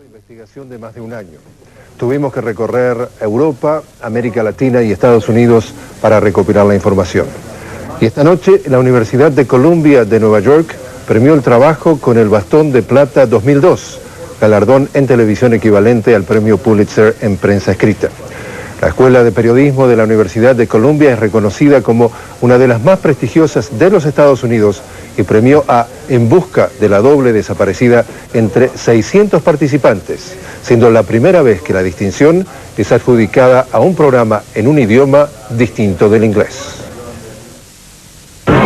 Investigación de más de un año. Tuvimos que recorrer Europa, América Latina y Estados Unidos para recopilar la información. Y esta noche la Universidad de Columbia de Nueva York premió el trabajo con el Bastón de Plata 2002, galardón en televisión equivalente al premio Pulitzer en prensa escrita. La Escuela de Periodismo de la Universidad de Columbia es reconocida como una de las más prestigiosas de los Estados Unidos y premió a En busca de la doble desaparecida entre 600 participantes, siendo la primera vez que la distinción es adjudicada a un programa en un idioma distinto del inglés.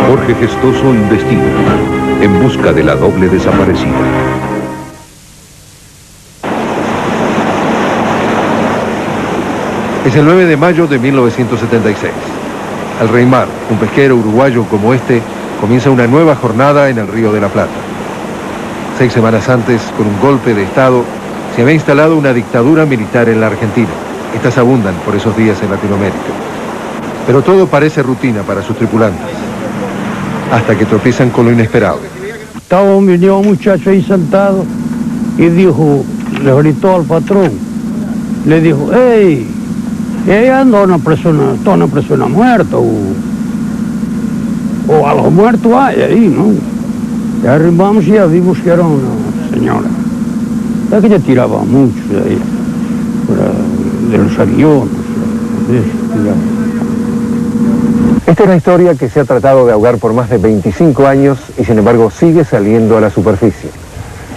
Jorge Gestoso investiga En busca de la doble desaparecida. Es el 9 de mayo de 1976. El Rey Mar, un pesquero uruguayo como este, comienza una nueva jornada en el Río de la Plata. 6 semanas antes, con un golpe de Estado, se había instalado una dictadura militar en la Argentina. Estas abundan por esos días en Latinoamérica. Pero todo parece rutina para sus tripulantes, hasta que tropiezan con lo inesperado. Estaba un muchacho ahí sentado y dijo, le gritó al patrón, le dijo, ¡hey! Ahí anda una persona muerta, o algo muerto hay ahí, ¿no? Y arribamos y ya vimos que era una señora. Ya que ya tiraba mucho de ahí, de los aviones. Esta es una historia que se ha tratado de ahogar por más de 25 años y sin embargo sigue saliendo a la superficie.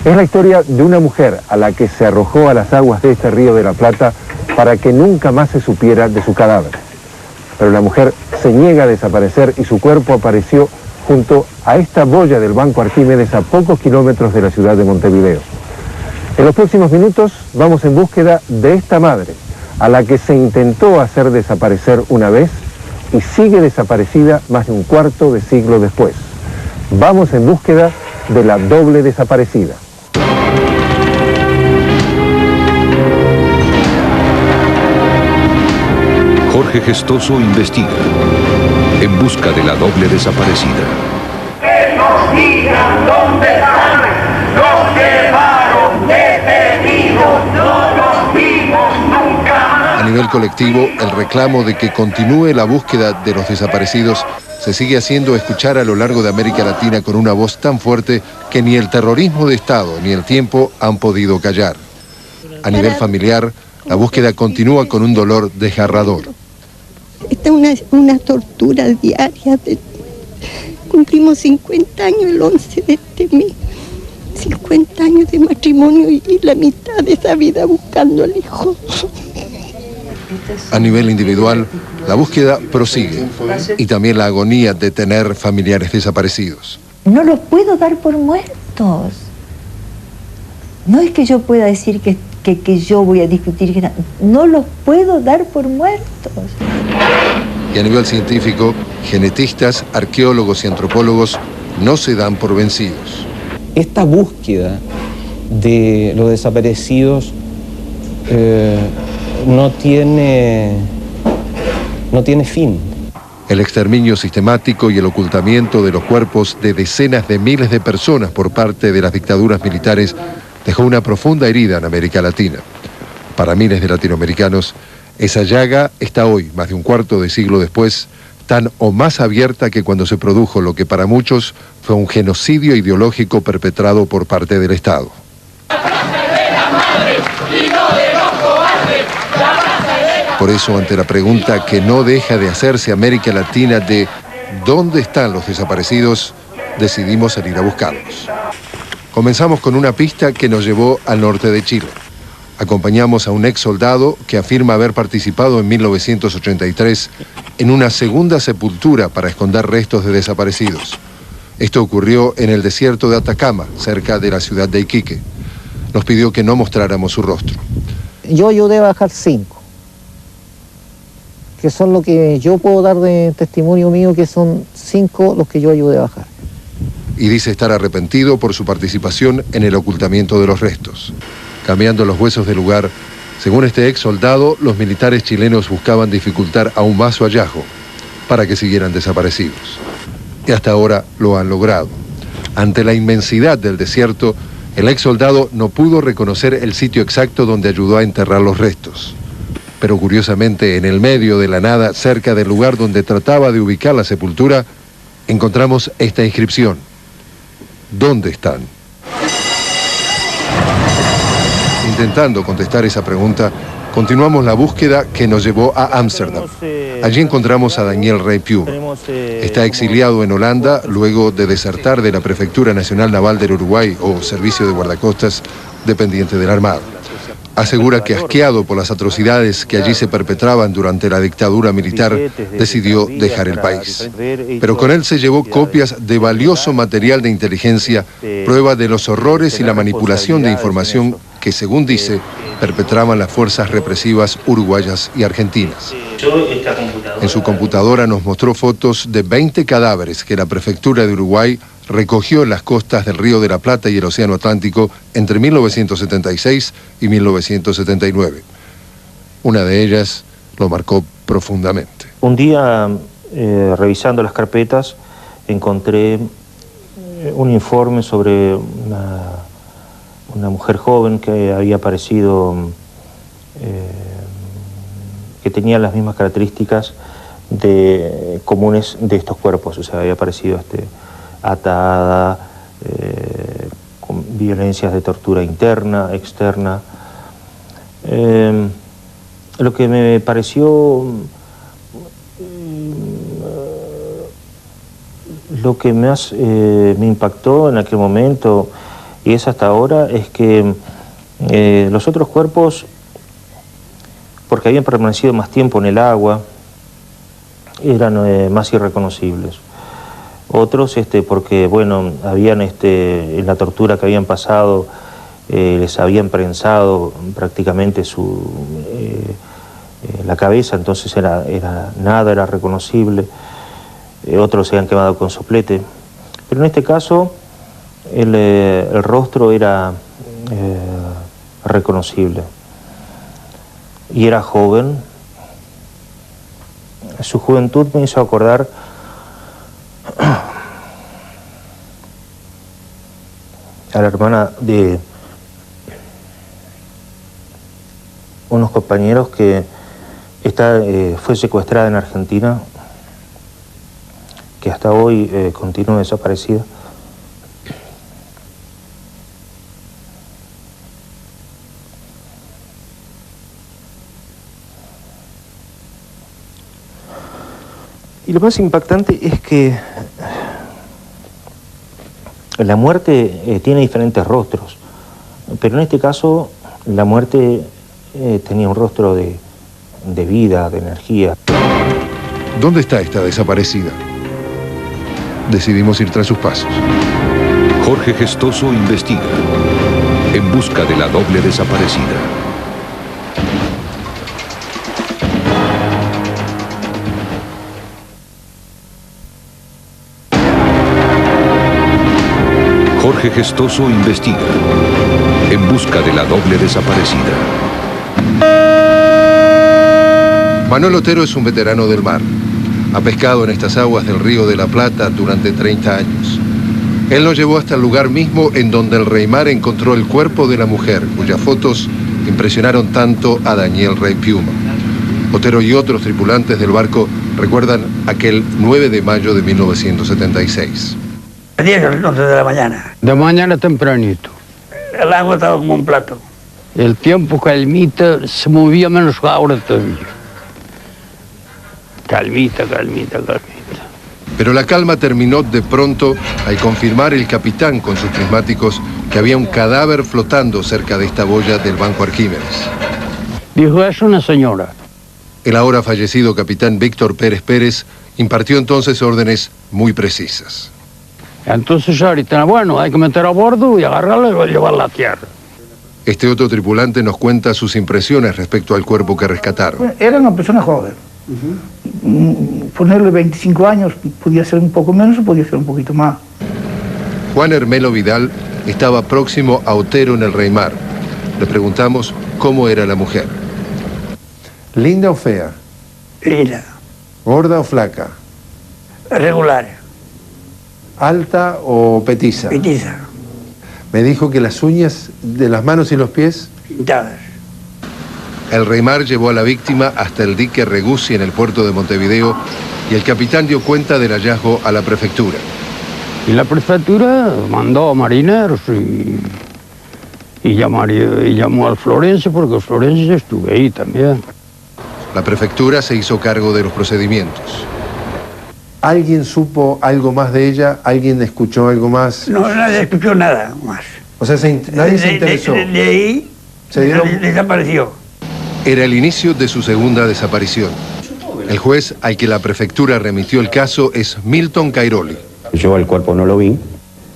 Es la historia de una mujer a la que se arrojó a las aguas de este Río de la Plata para que nunca más se supiera de su cadáver. Pero la mujer se niega a desaparecer y su cuerpo apareció junto a esta boya del Banco Arquímedes a pocos kilómetros de la ciudad de Montevideo. En los próximos minutos vamos en búsqueda de esta madre, a la que se intentó hacer desaparecer una vez y sigue desaparecida más de un cuarto de siglo después. Vamos en búsqueda de la doble desaparecida. Jorge Gestoso investiga En busca de la doble desaparecida. Que nos digan dónde están, los llevaron detenidos, no los vimos nunca. A nivel colectivo, el reclamo de que continúe la búsqueda de los desaparecidos se sigue haciendo escuchar a lo largo de América Latina con una voz tan fuerte que ni el terrorismo de Estado ni el tiempo han podido callar. A nivel familiar, la búsqueda continúa con un dolor desgarrador. Esta es una tortura diaria. Cumplimos 50 años el 11 de este mes. 50 años de matrimonio y la mitad de esa vida buscando al hijo. A nivel individual, la búsqueda prosigue y también la agonía de tener familiares desaparecidos. No los puedo dar por muertos. No es que yo pueda decir que yo voy a discutir, que no los puedo dar por muertos. Y a nivel científico, genetistas, arqueólogos y antropólogos no se dan por vencidos. Esta búsqueda de los desaparecidos no tiene fin. El exterminio sistemático y el ocultamiento de los cuerpos de decenas de miles de personas por parte de las dictaduras militares dejó una profunda herida en América Latina. Para miles de latinoamericanos, esa llaga está hoy, más de un cuarto de siglo después, tan o más abierta que cuando se produjo lo que para muchos fue un genocidio ideológico perpetrado por parte del Estado. Por eso, ante la pregunta que no deja de hacerse América Latina de ¿dónde están los desaparecidos?, decidimos salir a buscarlos. Comenzamos con una pista que nos llevó al norte de Chile. Acompañamos a un ex soldado que afirma haber participado en 1983 en una segunda sepultura para esconder restos de desaparecidos. Esto ocurrió en el desierto de Atacama, cerca de la ciudad de Iquique. Nos pidió que no mostráramos su rostro. Yo ayudé a bajar 5, que son lo que yo puedo dar de testimonio mío, que son 5 los que yo ayudé a bajar. Y dice estar arrepentido por su participación en el ocultamiento de los restos. Cambiando los huesos del lugar, según este ex soldado, los militares chilenos buscaban dificultar aún más su hallazgo para que siguieran desaparecidos. Y hasta ahora lo han logrado. Ante la inmensidad del desierto, El ex soldado no pudo reconocer el sitio exacto donde ayudó a enterrar los restos. Pero curiosamente, en el medio de la nada, cerca del lugar donde trataba de ubicar la sepultura, encontramos esta inscripción. ¿Dónde están? Intentando contestar esa pregunta, continuamos la búsqueda que nos llevó a Ámsterdam. Allí encontramos a Daniel Rey Piuma. Está exiliado en Holanda luego de desertar de la Prefectura Nacional Naval del Uruguay o Servicio de Guardacostas, dependiente de la Armada. Asegura que, asqueado por las atrocidades que allí se perpetraban durante la dictadura militar, decidió dejar el país. Pero con él se llevó copias de valioso material de inteligencia, prueba de los horrores y la manipulación de información que, según dice, perpetraban las fuerzas represivas uruguayas y argentinas. En su computadora nos mostró fotos de 20 cadáveres que la Prefectura de Uruguay recogió en las costas del Río de la Plata y el Océano Atlántico entre 1976 y 1979. Una de ellas lo marcó profundamente. Un día, revisando las carpetas, encontré un informe sobre una mujer joven que había aparecido, que tenía las mismas características comunes de estos cuerpos, o sea, había aparecido atada, con violencias de tortura interna, externa. Lo que me pareció, lo que más me impactó en aquel momento, y es hasta ahora, es que los otros cuerpos, porque habían permanecido más tiempo en el agua, eran más irreconocibles. Otros porque, bueno, habían en la tortura que habían pasado, les habían prensado prácticamente la cabeza, entonces nada era reconocible. Otros se habían quemado con soplete. Pero en este caso, el rostro era reconocible. Y era joven. Su juventud me hizo acordar a la hermana de unos compañeros que fue secuestrada en Argentina, que hasta hoy continúa desaparecida. Y lo más impactante es que la muerte tiene diferentes rostros, pero en este caso la muerte tenía un rostro de vida, de energía. ¿Dónde está esta desaparecida? Decidimos ir tras sus pasos. Jorge Gestoso investiga en busca de la doble desaparecida. Jorge Gestoso investiga en busca de la doble desaparecida. Manuel Otero es un veterano del mar. Ha pescado en estas aguas del Río de la Plata durante 30 años. Él nos llevó hasta el lugar mismo en donde el Reymar encontró el cuerpo de la mujer, cuyas fotos impresionaron tanto a Daniel Rey Piuma. Otero y otros tripulantes del barco recuerdan aquel 9 de mayo de 1976. 10 o 11 de la mañana. De mañana tempranito. El agua estaba como un plato. El tiempo calmita, se movía menos que ahora todavía. Calmita. Pero la calma terminó de pronto al confirmar el capitán con sus prismáticos que había un cadáver flotando cerca de esta boya del Banco Arquímedes. Dijo, es una señora. El ahora fallecido capitán Víctor Pérez Pérez impartió entonces órdenes muy precisas. Entonces ahorita, bueno, hay que meter a bordo y agarrarla y llevarla a tierra. Este otro tripulante nos cuenta sus impresiones respecto al cuerpo que rescataron. Bueno, era una persona joven. Ponerle 25 años, podía ser un poco menos o podía ser un poquito más. Juan Hermelo Vidal estaba próximo a Otero en el Reymar. Le preguntamos cómo era la mujer. ¿Linda o fea? Linda. ¿Gorda o flaca? Regular. ¿Alta o petiza? Petiza. Me dijo que las uñas de las manos y los pies... Pintadas. El Reymar llevó a la víctima hasta el dique Reguzzi en el puerto de Montevideo y el capitán dio cuenta del hallazgo a la prefectura. Y la prefectura mandó a marineros y llamó al forense, porque el forense estuve ahí también. La prefectura se hizo cargo de los procedimientos. ¿Alguien supo algo más de ella? ¿Alguien escuchó algo más? No, nadie escuchó nada más. O sea, nadie se interesó. De ahí desapareció. Era el inicio de su segunda desaparición. El juez al que la prefectura remitió el caso es Milton Cairoli. Yo el cuerpo no lo vi.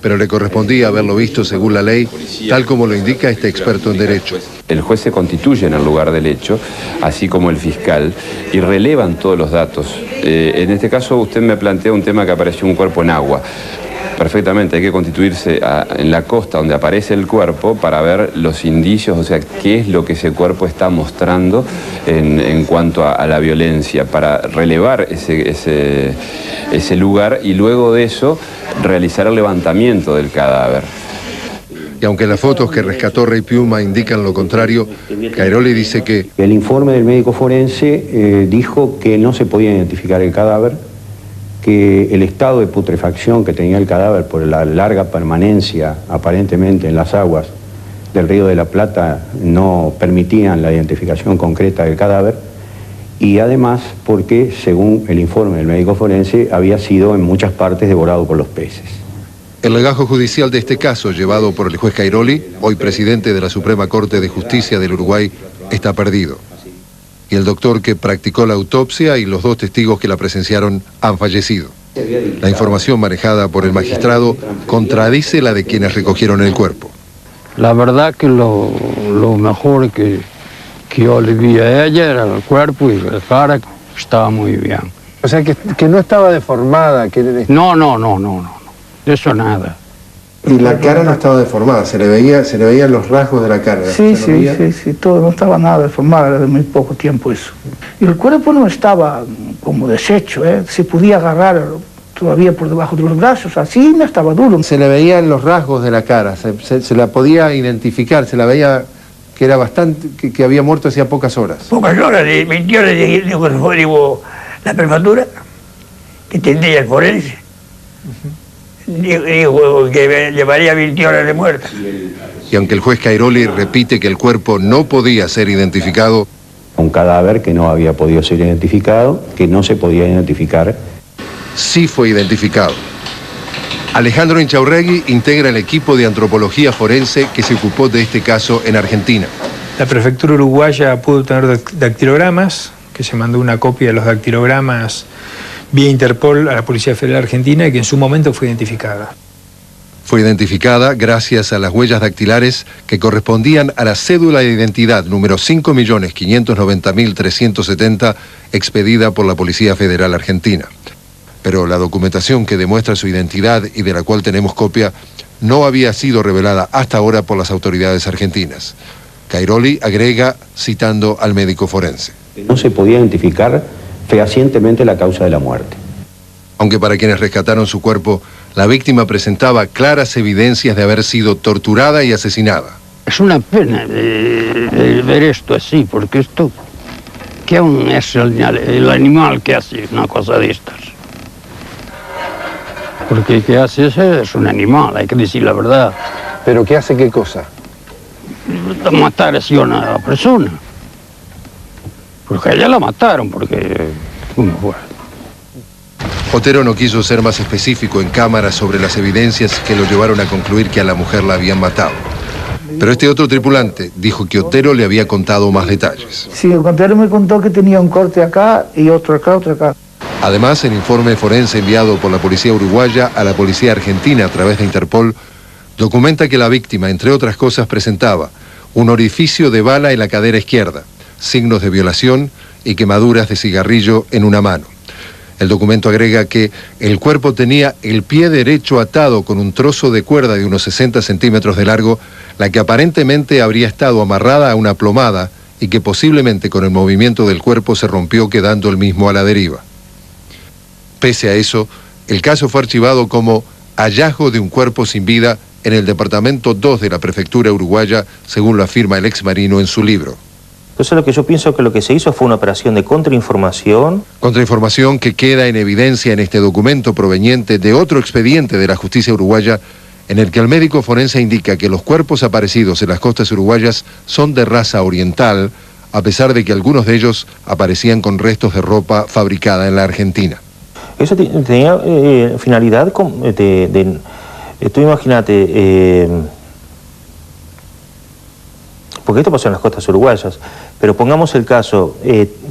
Pero le correspondía haberlo visto según la ley, tal como lo indica este experto en derecho. El juez se constituye en el lugar del hecho, así como el fiscal, y relevan todos los datos. En este caso usted me plantea un tema que apareció un cuerpo en agua. Perfectamente, hay que constituirse en la costa donde aparece el cuerpo para ver los indicios, o sea, qué es lo que ese cuerpo está mostrando en cuanto a la violencia, para relevar ese lugar y luego de eso realizar el levantamiento del cadáver. Y aunque las fotos que rescató Rey Piuma indican lo contrario, Cairoli dice que... El informe del médico forense dijo que no se podía identificar el cadáver, que el estado de putrefacción que tenía el cadáver por la larga permanencia aparentemente en las aguas del Río de la Plata no permitían la identificación concreta del cadáver, y además porque, según el informe del médico forense, había sido en muchas partes devorado por los peces. El legajo judicial de este caso, llevado por el juez Cairoli, hoy presidente de la Suprema Corte de Justicia del Uruguay, está perdido. Y el doctor que practicó la autopsia y los dos testigos que la presenciaron han fallecido. La información manejada por el magistrado contradice la de quienes recogieron el cuerpo. La verdad que lo mejor que yo le vi a ella era el cuerpo y la cara, estaba muy bien. O sea, que no estaba deformada. No, de eso nada. Y la cara no estaba deformada, se le veían los rasgos de la cara. Sí, todo, no estaba nada deformado, era de muy poco tiempo eso. Y el cuerpo no estaba como deshecho, se podía agarrar todavía por debajo de los brazos, así no estaba duro. Se le veían los rasgos de la cara, se la podía identificar, se la veía que era bastante, que había muerto hacía pocas horas. Pocas horas, 20 horas, digo, la prefectura, que tendría el forense. Dijo que llevaría 20 horas de muerte. Y aunque el juez Cairoli repite que el cuerpo no podía ser identificado... Un cadáver que no había podido ser identificado, que no se podía identificar. Sí fue identificado. Alejandro Inchaurregui integra el equipo de antropología forense que se ocupó de este caso en Argentina. La prefectura uruguaya pudo obtener dactilogramas, que se mandó una copia de los dactilogramas vía Interpol a la Policía Federal Argentina y que en su momento fue identificada. Fue identificada gracias a las huellas dactilares que correspondían a la cédula de identidad número 5.590.370 expedida por la Policía Federal Argentina. Pero la documentación que demuestra su identidad y de la cual tenemos copia no había sido revelada hasta ahora por las autoridades argentinas. Cairoli agrega citando al médico forense. No se podía identificar fehacientemente la causa de la muerte. Aunque para quienes rescataron su cuerpo, la víctima presentaba claras evidencias de haber sido torturada y asesinada. Es una pena de ver esto así, porque esto, ¿qué aún es el animal que hace una cosa de estas? Porque el que hace eso es un animal, hay que decir la verdad. ¿Pero qué hace qué cosa? Matar así a una persona. Porque a ella la mataron, porque... ¿cómo fue? Otero no quiso ser más específico en cámara sobre las evidencias que lo llevaron a concluir que a la mujer la habían matado. Pero este otro tripulante dijo que Otero le había contado más detalles. Sí, Otero me contó que tenía un corte acá y otro acá, otro acá. Además, el informe forense enviado por la policía uruguaya a la policía argentina a través de Interpol documenta que la víctima, entre otras cosas, presentaba un orificio de bala en la cadera izquierda, signos de violación y quemaduras de cigarrillo en una mano. El documento agrega que el cuerpo tenía el pie derecho atado con un trozo de cuerda de unos 60 centímetros de largo, la que aparentemente habría estado amarrada a una plomada y que posiblemente con el movimiento del cuerpo se rompió quedando el mismo a la deriva. Pese a eso, el caso fue archivado como hallazgo de un cuerpo sin vida en el departamento 2 de la prefectura uruguaya, según lo afirma el ex marino en su libro. Entonces lo que yo pienso que lo que se hizo fue una operación de contrainformación. Contrainformación que queda en evidencia en este documento proveniente de otro expediente de la justicia uruguaya, en el que el médico forense indica que los cuerpos aparecidos en las costas uruguayas son de raza oriental, a pesar de que algunos de ellos aparecían con restos de ropa fabricada en la Argentina. Eso tenía finalidad tú imagínate, porque esto pasó en las costas uruguayas, pero pongamos el caso,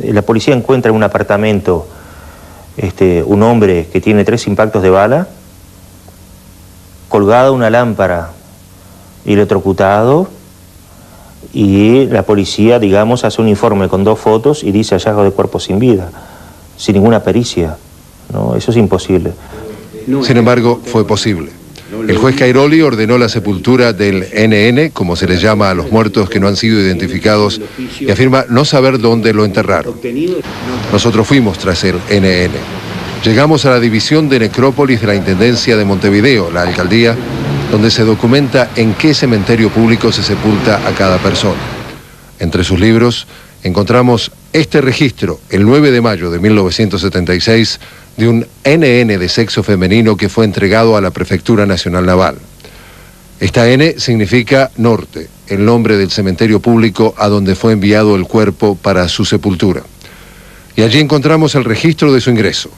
la policía encuentra en un apartamento un hombre que tiene 3 impactos de bala, colgada una lámpara y electrocutado, y la policía, digamos, hace un informe con 2 fotos y dice hallazgo de cuerpo sin vida, sin ninguna pericia. No, eso es imposible. Sin embargo, fue posible. El juez Cairoli ordenó la sepultura del NN, como se les llama a los muertos que no han sido identificados, y afirma no saber dónde lo enterraron. Nosotros fuimos tras el NN. Llegamos a la división de necrópolis de la Intendencia de Montevideo, la alcaldía, donde se documenta en qué cementerio público se sepulta a cada persona. Entre sus libros encontramos este registro, el 9 de mayo de 1976, de un NN de sexo femenino que fue entregado a la Prefectura Nacional Naval. Esta N significa norte, el nombre del cementerio público a donde fue enviado el cuerpo para su sepultura. Y allí encontramos el registro de su ingreso.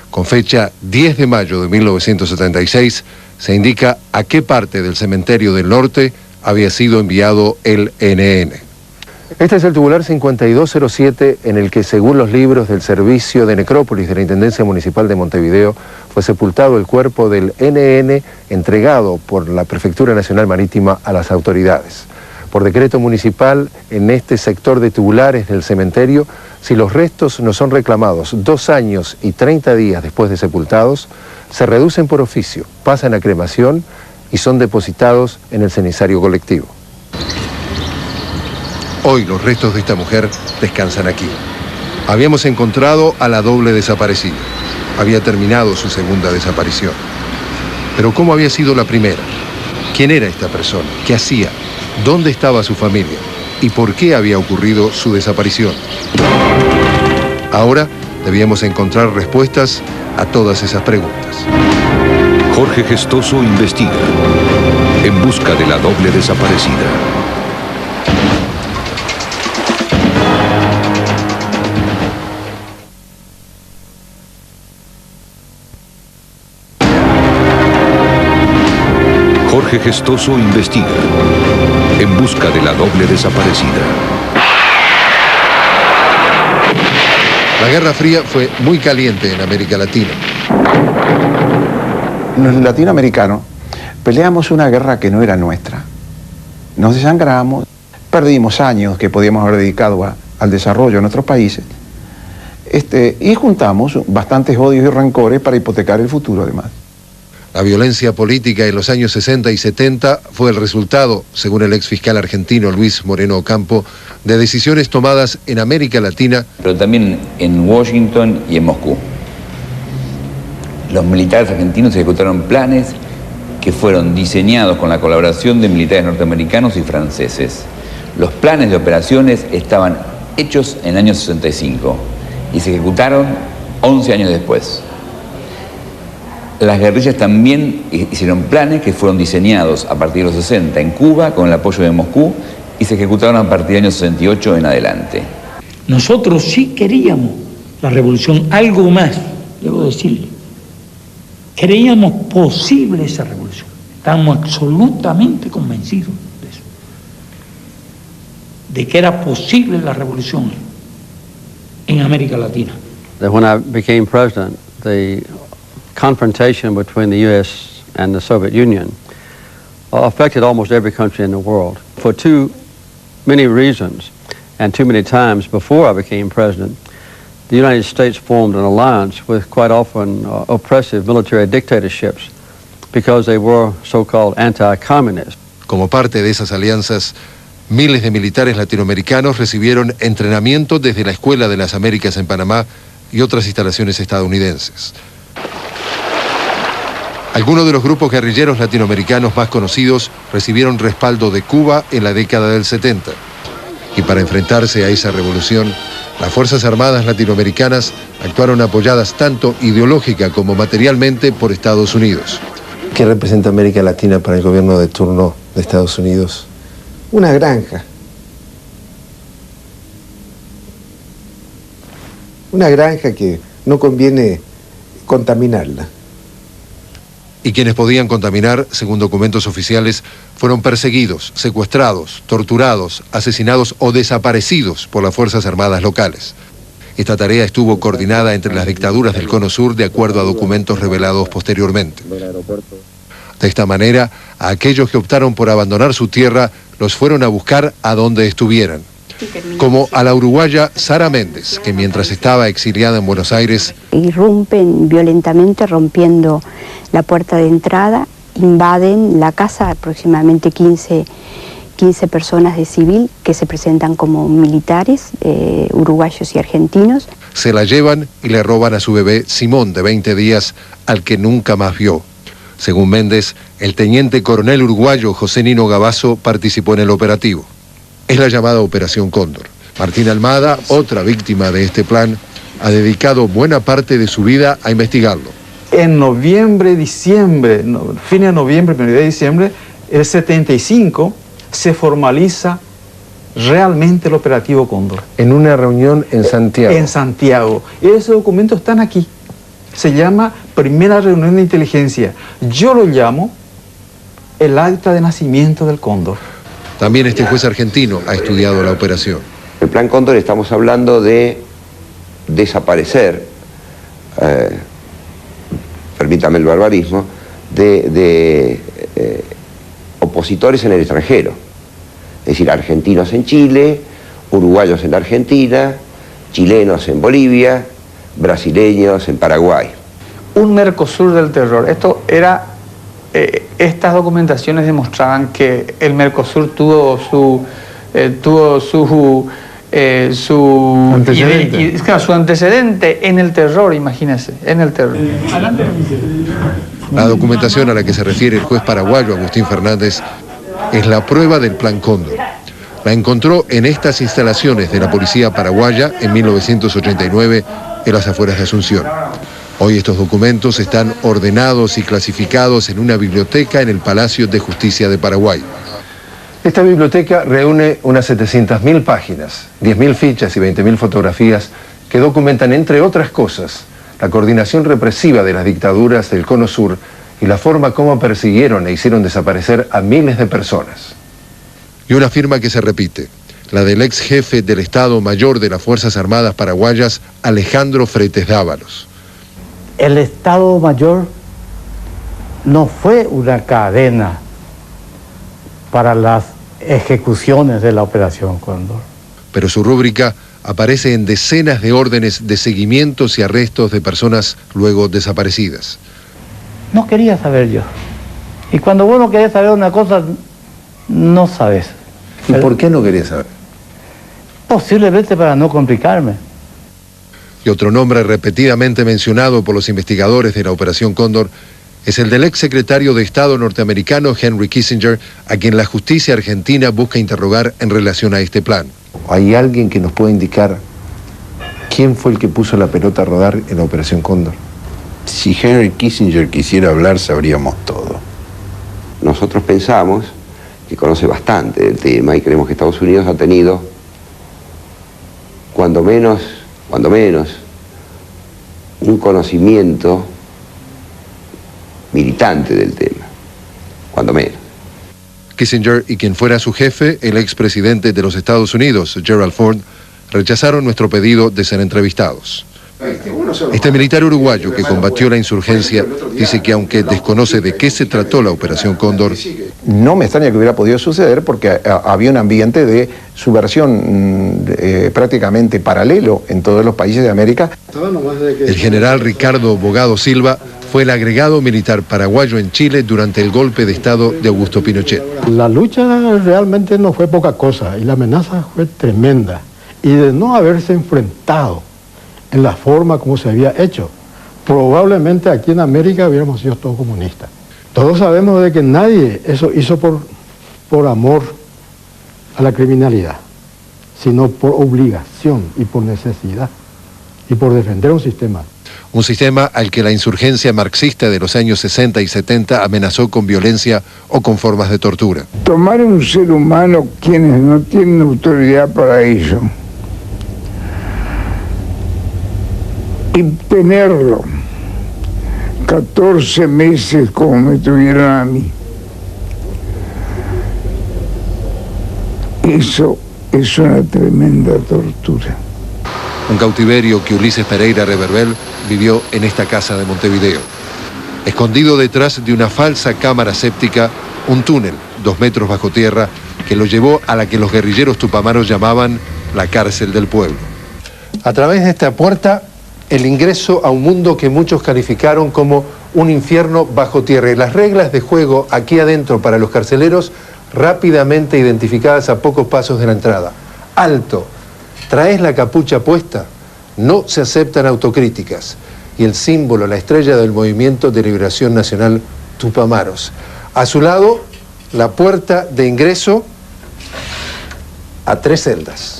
Con fecha 10 de mayo de 1976, se indica a qué parte del cementerio del norte había sido enviado el NN. Este es el tubular 5207 en el que, según los libros del Servicio de Necrópolis de la Intendencia Municipal de Montevideo, fue sepultado el cuerpo del NN entregado por la Prefectura Nacional Marítima a las autoridades. Por decreto municipal, en este sector de tubulares del cementerio, si los restos no son reclamados 2 años y 30 días después de sepultados, se reducen por oficio, pasan a cremación y son depositados en el cenizario colectivo. Hoy los restos de esta mujer descansan aquí. Habíamos encontrado a la doble desaparecida. Había terminado su segunda desaparición. Pero ¿cómo había sido la primera? ¿Quién era esta persona? ¿Qué hacía? ¿Dónde estaba su familia? ¿Y por qué había ocurrido su desaparición? Ahora debíamos encontrar respuestas a todas esas preguntas. Jorge Gestoso investiga en busca de la doble desaparecida. Jorge Gestoso investiga en busca de la doble desaparecida. La Guerra Fría fue muy caliente en América Latina. Los latinoamericanos peleamos una guerra que no era nuestra. Nos desangramos, perdimos años que podíamos haber dedicado al desarrollo de nuestros países, y juntamos bastantes odios y rencores para hipotecar el futuro además. La violencia política en los años 60 y 70 fue el resultado, según el ex fiscal argentino Luis Moreno Ocampo, de decisiones tomadas en América Latina, pero también en Washington y en Moscú. Los militares argentinos ejecutaron planes que fueron diseñados con la colaboración de militares norteamericanos y franceses. Los planes de operaciones estaban hechos en el año 65 y se ejecutaron 11 años después. Las guerrillas también hicieron planes que fueron diseñados a partir de los 60 en Cuba con el apoyo de Moscú y se ejecutaron a partir del año 68 en adelante. Nosotros sí queríamos la revolución, algo más, debo decirle. Creíamos posible esa revolución. Estábamos absolutamente convencidos de eso. De que era posible la revolución en América Latina. When I became president, the confrontation between the U.S. and the Soviet Union affected almost every country in the world. For too many reasons and too many times before I became president, the United States formed an alliance with quite often oppressive military dictatorships because they were so-called anti-communist. Como parte de esas alianzas, miles de militares latinoamericanos recibieron entrenamiento desde la Escuela de las Américas en Panamá y otras instalaciones estadounidenses. Algunos de los grupos guerrilleros latinoamericanos más conocidos recibieron respaldo de Cuba en la década del 70. Y para enfrentarse a esa revolución, las Fuerzas Armadas latinoamericanas actuaron apoyadas tanto ideológica como materialmente por Estados Unidos. ¿Qué representa América Latina para el gobierno de turno de Estados Unidos? Una granja. Una granja que no conviene contaminarla. Y quienes podían contaminar, según documentos oficiales, fueron perseguidos, secuestrados, torturados, asesinados o desaparecidos por las Fuerzas Armadas locales. Esta tarea estuvo coordinada entre las dictaduras del Cono Sur de acuerdo a documentos revelados posteriormente. De esta manera, a aquellos que optaron por abandonar su tierra, los fueron a buscar a donde estuvieran. Como a la uruguaya Sara Méndez, que mientras estaba exiliada en Buenos Aires, irrumpen violentamente rompiendo la puerta de entrada, invaden la casa, aproximadamente 15 personas de civil que se presentan como militares, uruguayos y argentinos. se la llevan y le roban a su bebé Simón, de 20 días, al que nunca más vio. Según Méndez, el teniente coronel uruguayo José Nino Gavazo participó en el operativo. Es la llamada Operación Cóndor. Martín Almada, otra víctima de este plan, ha dedicado buena parte de su vida a investigarlo. En noviembre, diciembre, fin de noviembre, primera de diciembre, el 75, se formaliza realmente el operativo Cóndor. En una reunión en Santiago. En Santiago. Esos documentos están aquí. Se llama Primera Reunión de Inteligencia. Yo lo llamo el acta de nacimiento del Cóndor. También este juez argentino ha estudiado la operación. El plan Cóndor estamos hablando de desaparecer, permítame el barbarismo, de opositores en el extranjero. Es decir, argentinos en Chile, uruguayos en Argentina, chilenos en Bolivia, brasileños en Paraguay. Un Mercosur del terror. Esto era... estas documentaciones demostraban que el Mercosur tuvo su antecedente en el terror, imagínense, en el terror. La documentación a la que se refiere el juez paraguayo Agustín Fernández es la prueba del Plan Cóndor. La encontró en estas instalaciones de la policía paraguaya en 1989 en las afueras de Asunción. Hoy estos documentos están ordenados y clasificados en una biblioteca en el Palacio de Justicia de Paraguay. Esta biblioteca reúne unas 700.000 páginas, 10.000 fichas y 20.000 fotografías que documentan, entre otras cosas, la coordinación represiva de las dictaduras del Cono Sur y la forma como persiguieron e hicieron desaparecer a miles de personas. Y una firma que se repite, la del ex jefe del Estado Mayor de las Fuerzas Armadas paraguayas, Alejandro Fretes Dávalos. El Estado Mayor no fue una cadena para las ejecuciones de la Operación Cóndor. Pero su rúbrica aparece en decenas de órdenes de seguimientos y arrestos de personas luego desaparecidas. No quería saber yo. Y cuando vos no querés saber una cosa, no sabes. ¿Y por qué no quería saber? Posiblemente para no complicarme. Y otro nombre repetidamente mencionado por los investigadores de la Operación Cóndor es el del ex secretario de Estado norteamericano Henry Kissinger, a quien la justicia argentina busca interrogar en relación a este plan. ¿Hay alguien que nos pueda indicar quién fue el que puso la pelota a rodar en la Operación Cóndor? Si Henry Kissinger quisiera hablar, sabríamos todo. Nosotros pensamos que conoce bastante del tema y creemos que Estados Unidos ha tenido, cuando menos, un conocimiento militante del tema, cuando menos. Kissinger y quien fuera su jefe, el expresidente de los Estados Unidos, Gerald Ford, rechazaron nuestro pedido de ser entrevistados. Este militar uruguayo que combatió la insurgencia dice que aunque desconoce de qué se trató la Operación Cóndor, no me extraña que hubiera podido suceder porque había un ambiente de subversión prácticamente paralelo en todos los países de América. el general Ricardo Bogado Silva fue el agregado militar paraguayo en Chile durante el golpe de Estado de Augusto Pinochet. La lucha realmente no fue poca cosa y la amenaza fue tremenda. Y de no haberse enfrentado en la forma como se había hecho, probablemente aquí en América hubiéramos sido todos comunistas. Todos sabemos de que nadie eso hizo por amor a la criminalidad, sino por obligación y por necesidad y por defender un sistema. Un sistema al que la insurgencia marxista de los años 60 y 70 amenazó con violencia o con formas de tortura. Tomar un ser humano quienes no tienen autoridad para ello y tenerlo 14 meses como me tuvieron a mí, eso es una tremenda tortura. Un cautiverio que Ulises Pereira Reverbel vivió en esta casa de Montevideo. Escondido detrás de una falsa cámara séptica, un túnel 2 metros bajo tierra que lo llevó a la que los guerrilleros tupamaros llamaban la cárcel del pueblo. A través de esta puerta, el ingreso a un mundo que muchos calificaron como un infierno bajo tierra. Y las reglas de juego aquí adentro para los carceleros rápidamente identificadas a pocos pasos de la entrada. Alto. ¿Traes la capucha puesta? No se aceptan autocríticas. Y el símbolo, la estrella del Movimiento de Liberación Nacional Tupamaros. A su lado, la puerta de ingreso a 3 celdas.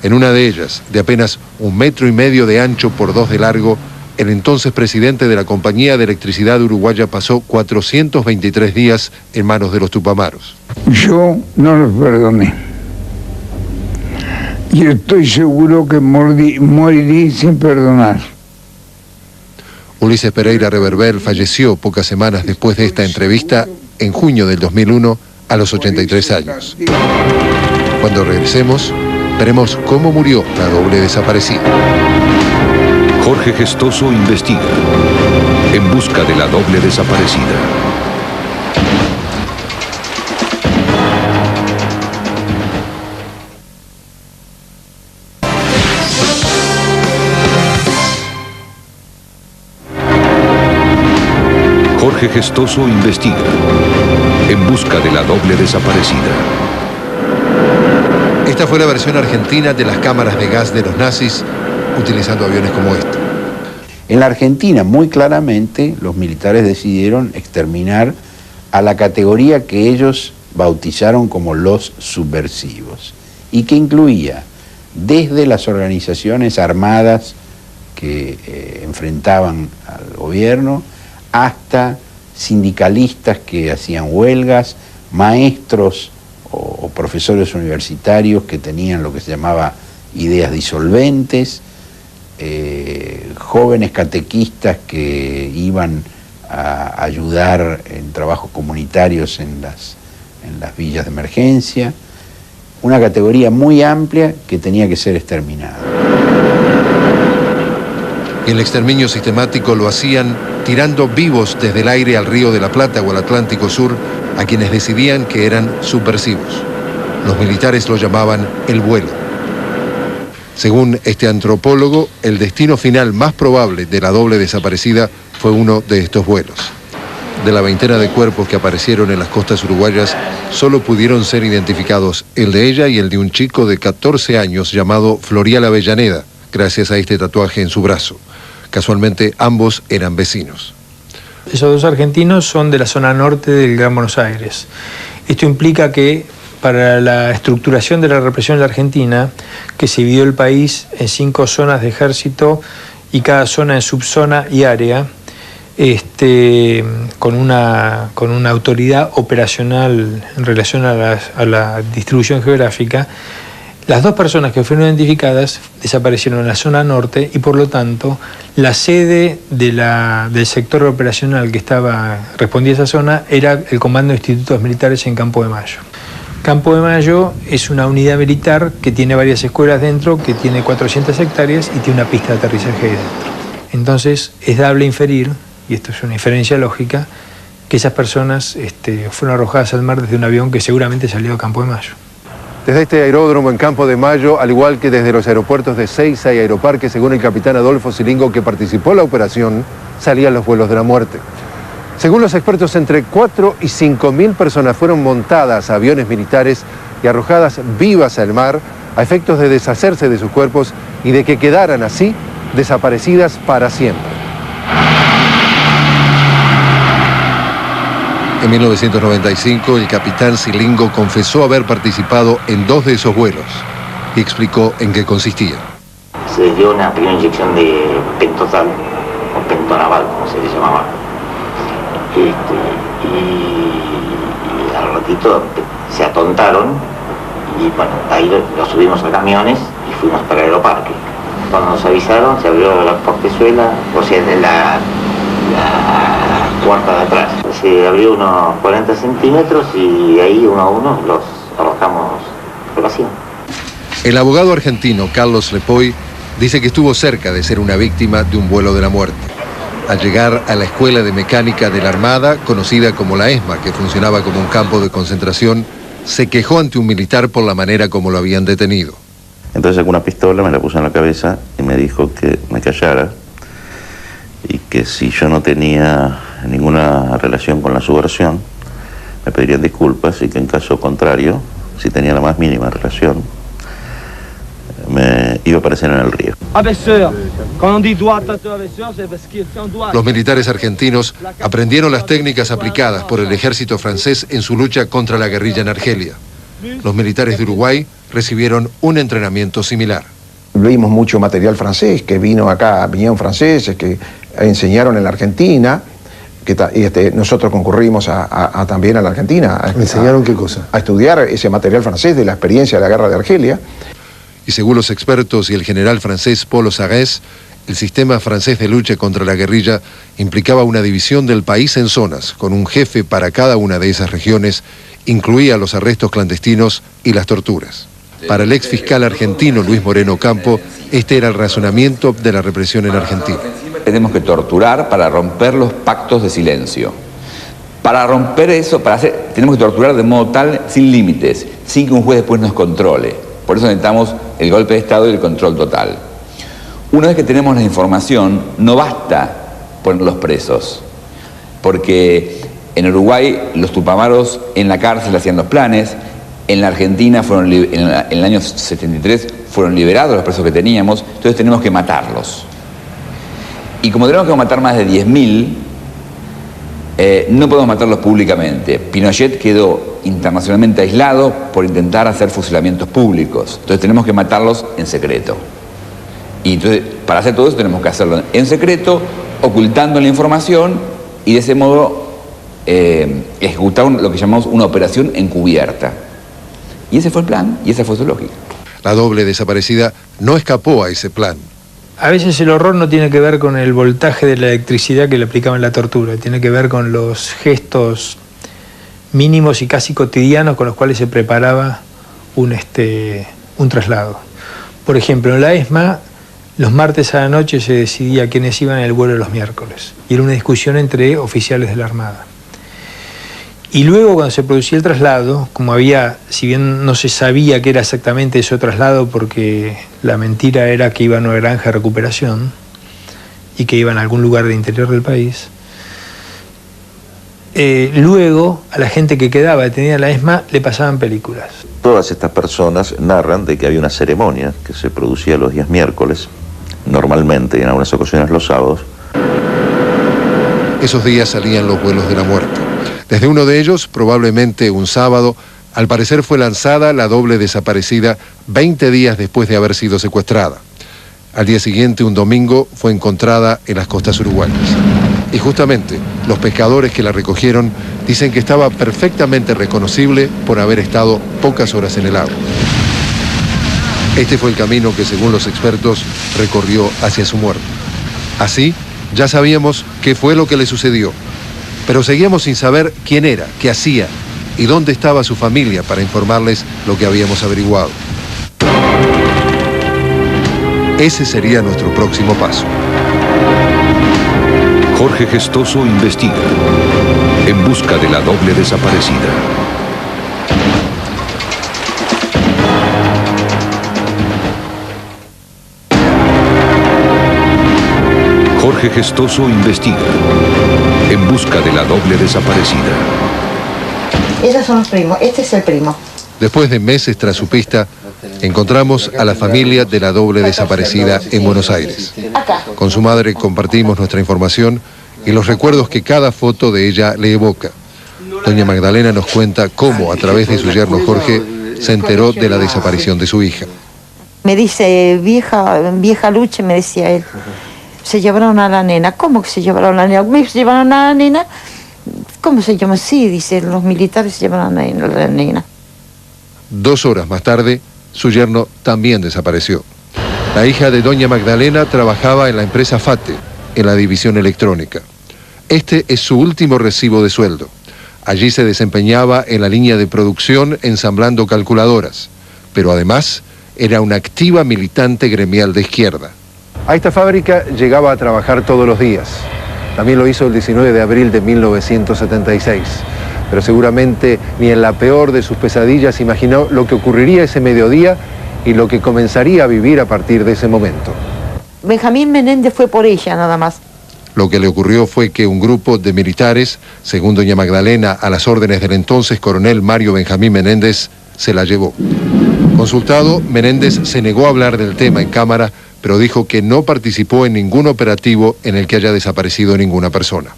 En una de ellas, de apenas 1,5 metros de ancho por 2 de largo, el entonces presidente de la Compañía de Electricidad Uruguaya pasó 423 días en manos de los Tupamaros. Yo no los perdoné. Y estoy seguro que moriré sin perdonar. Ulises Pereira Reverbel falleció pocas semanas después de esta entrevista, en junio del 2001, a los 83 años. Cuando regresemos, veremos cómo murió la doble desaparecida. Jorge Gestoso investiga. En busca de la doble desaparecida. Jorge Gestoso investiga. En busca de la doble desaparecida. Esta fue la versión argentina de las cámaras de gas de los nazis, utilizando aviones como este. En la Argentina, muy claramente, los militares decidieron exterminar a la categoría que ellos bautizaron como los subversivos, y que incluía desde las organizaciones armadas que enfrentaban al gobierno, hasta sindicalistas que hacían huelgas, maestros o profesores universitarios que tenían lo que se llamaba ideas disolventes, jóvenes catequistas que iban a ayudar en trabajos comunitarios en las villas de emergencia, una categoría muy amplia que tenía que ser exterminada. El exterminio sistemático lo hacían tirando vivos desde el aire al Río de la Plata o al Atlántico Sur a quienes decidían que eran subversivos. Los militares lo llamaban el vuelo. Según este antropólogo, el destino final más probable de la doble desaparecida fue uno de estos vuelos. De la veintena de cuerpos que aparecieron en las costas uruguayas, solo pudieron ser identificados el de ella y el de un chico de 14 años llamado Florial Avellaneda, gracias a este tatuaje en su brazo. Casualmente, ambos eran vecinos. Esos 2 argentinos son de la zona norte del Gran Buenos Aires. Esto implica que para la estructuración de la represión en la Argentina, que se dividió el país en 5 zonas de ejército y cada zona en subzona y área, con una autoridad operacional en relación a la distribución geográfica, las 2 personas que fueron identificadas desaparecieron en la zona norte y por lo tanto la sede del sector operacional que respondía a esa zona era el Comando de Institutos Militares en Campo de Mayo. Campo de Mayo es una unidad militar que tiene varias escuelas dentro, que tiene 400 hectáreas y tiene una pista de aterrizaje ahí dentro. Entonces es dable inferir, y esto es una inferencia lógica, que esas personas fueron arrojadas al mar desde un avión que seguramente salió de Campo de Mayo. Desde este aeródromo en Campo de Mayo, al igual que desde los aeropuertos de Seiza y Aeroparque, según el capitán Adolfo Silingo, que participó en la operación, salían los vuelos de la muerte. Según los expertos, entre 4 y 5.000 personas fueron montadas a aviones militares y arrojadas vivas al mar a efectos de deshacerse de sus cuerpos y de que quedaran así desaparecidas para siempre. En 1995, el capitán Silingo confesó haber participado en 2 de esos vuelos y explicó en qué consistían. Se dio una pequeña inyección de pentotal, o pentonaval, como se le llamaba. Y al ratito se atontaron y bueno, ahí lo subimos a camiones y fuimos para el aeroparque. Cuando nos avisaron se abrió la portezuela, o sea, de la puerta de atrás. Se abrió unos 40 centímetros y ahí uno a uno los arrojamos al vacío. El abogado argentino Carlos Lepoy dice que estuvo cerca de ser una víctima de un vuelo de la muerte. Al llegar a la Escuela de Mecánica de la Armada, conocida como la ESMA, que funcionaba como un campo de concentración, se quejó ante un militar por la manera como lo habían detenido. Entonces sacó una pistola, me la puso en la cabeza y me dijo que me callara y que si yo no tenía ninguna relación con la subversión, me pedirían disculpas y que en caso contrario, si tenía la más mínima relación, me iba a aparecer en el río. Los militares argentinos aprendieron las técnicas aplicadas por el ejército francés en su lucha contra la guerrilla en Argelia. Los militares de Uruguay recibieron un entrenamiento similar. Vimos mucho material francés que vinieron franceses que enseñaron en la Argentina, nosotros concurrimos también a la Argentina. ¿Enseñaron qué cosa? A estudiar ese material francés de la experiencia de la guerra de Argelia. Y según los expertos y el general francés Paul Sarès, el sistema francés de lucha contra la guerrilla implicaba una división del país en zonas, con un jefe para cada una de esas regiones, incluía los arrestos clandestinos y las torturas. Para el ex fiscal argentino Luis Moreno Campo, este era el razonamiento de la represión en Argentina. Tenemos que torturar para romper los pactos de silencio. Para romper eso, tenemos que torturar de modo tal, sin límites, sin que un juez después nos controle. Por eso necesitamos el golpe de Estado y el control total. Una vez que tenemos la información, no basta ponerlos presos, porque en Uruguay los tupamaros en la cárcel hacían los planes, en la Argentina en el año 73 fueron liberados los presos que teníamos, entonces tenemos que matarlos. Y como tenemos que matar más de 10.000, no podemos matarlos públicamente. Pinochet quedó internacionalmente aislado por intentar hacer fusilamientos públicos. Entonces tenemos que matarlos en secreto. Y entonces, para hacer todo eso tenemos que hacerlo en secreto, ocultando la información y de ese modo ejecutar lo que llamamos una operación encubierta. Y ese fue el plan y esa fue su lógica. La doble desaparecida no escapó a ese plan. A veces el horror no tiene que ver con el voltaje de la electricidad que le aplicaban la tortura, tiene que ver con los gestos mínimos y casi cotidianos con los cuales se preparaba un traslado. Por ejemplo, en la ESMA, los martes a la noche se decidía quiénes iban en el vuelo de los miércoles. Y era una discusión entre oficiales de la Armada. Y luego cuando se producía el traslado, como había, si bien no se sabía qué era exactamente ese traslado porque la mentira era que iba a una granja de recuperación y que iban a algún lugar del interior del país, luego a la gente que quedaba detenida en la ESMA le pasaban películas. Todas estas personas narran de que había una ceremonia que se producía los días miércoles, normalmente y en algunas ocasiones los sábados. Esos días salían los vuelos de la muerte. Desde uno de ellos, probablemente un sábado, al parecer fue lanzada la doble desaparecida 20 días después de haber sido secuestrada. Al día siguiente, un domingo, fue encontrada en las costas uruguayas. Y justamente, los pescadores que la recogieron dicen que estaba perfectamente reconocible por haber estado pocas horas en el agua. Este fue el camino que, según los expertos, recorrió hacia su muerte. Así, ya sabíamos qué fue lo que le sucedió, pero seguíamos sin saber quién era, qué hacía y dónde estaba su familia para informarles lo que habíamos averiguado. Ese sería nuestro próximo paso. Jorge Gestoso investiga en busca de la doble desaparecida. Jorge Gestoso investiga en busca de la doble desaparecida. Esos son los primos, este es el primo. Después de meses tras su pista, encontramos a la familia de la doble desaparecida en Buenos Aires. Con su madre compartimos nuestra información y los recuerdos que cada foto de ella le evoca. Doña Magdalena nos cuenta cómo, a través de su yerno Jorge, se enteró de la desaparición de su hija. Me dice, vieja Luche, me decía él, se llevaron a la nena. ¿Cómo que se llevaron a la nena? ¿Me llevaron a la nena? ¿Cómo se llama? Sí, dice, los militares se llevaron a la nena. 2 horas más tarde, su yerno también desapareció. La hija de doña Magdalena trabajaba en la empresa FATE, en la división electrónica. Este es su último recibo de sueldo. Allí se desempeñaba en la línea de producción ensamblando calculadoras, pero además era una activa militante gremial de izquierda. A esta fábrica llegaba a trabajar todos los días. También lo hizo el 19 de abril de 1976. Pero seguramente ni en la peor de sus pesadillas imaginó lo que ocurriría ese mediodía y lo que comenzaría a vivir a partir de ese momento. Benjamín Menéndez fue por ella nada más. Lo que le ocurrió fue que un grupo de militares, según doña Magdalena, a las órdenes del entonces coronel Mario Benjamín Menéndez, se la llevó. Consultado, Menéndez se negó a hablar del tema en cámara, pero dijo que no participó en ningún operativo en el que haya desaparecido ninguna persona.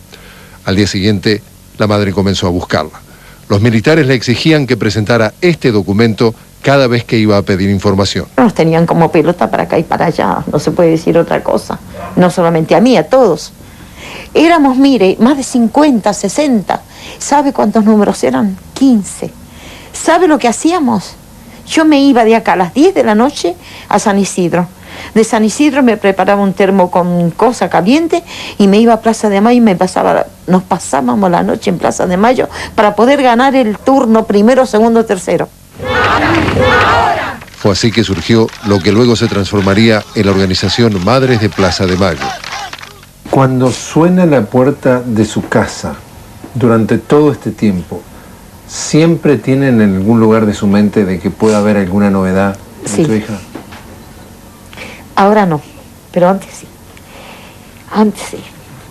Al día siguiente, la madre comenzó a buscarla. Los militares le exigían que presentara este documento cada vez que iba a pedir información. Nos tenían como pelota para acá y para allá, no se puede decir otra cosa. No solamente a mí, a todos. Éramos, mire, más de 50, 60. ¿Sabe cuántos números eran? 15. ¿Sabe lo que hacíamos? Yo me iba de acá a las 10 de la noche a San Isidro. De San Isidro me preparaba un termo con cosa caliente y me iba a Plaza de Mayo y nos pasábamos la noche en Plaza de Mayo para poder ganar el turno primero, segundo, tercero. Fue así que surgió lo que luego se transformaría en la organización Madres de Plaza de Mayo. Cuando suena la puerta de su casa, durante todo este tiempo, ¿siempre tienen en algún lugar de su mente de que pueda haber alguna novedad de su hija? Ahora no, pero antes sí. Antes sí.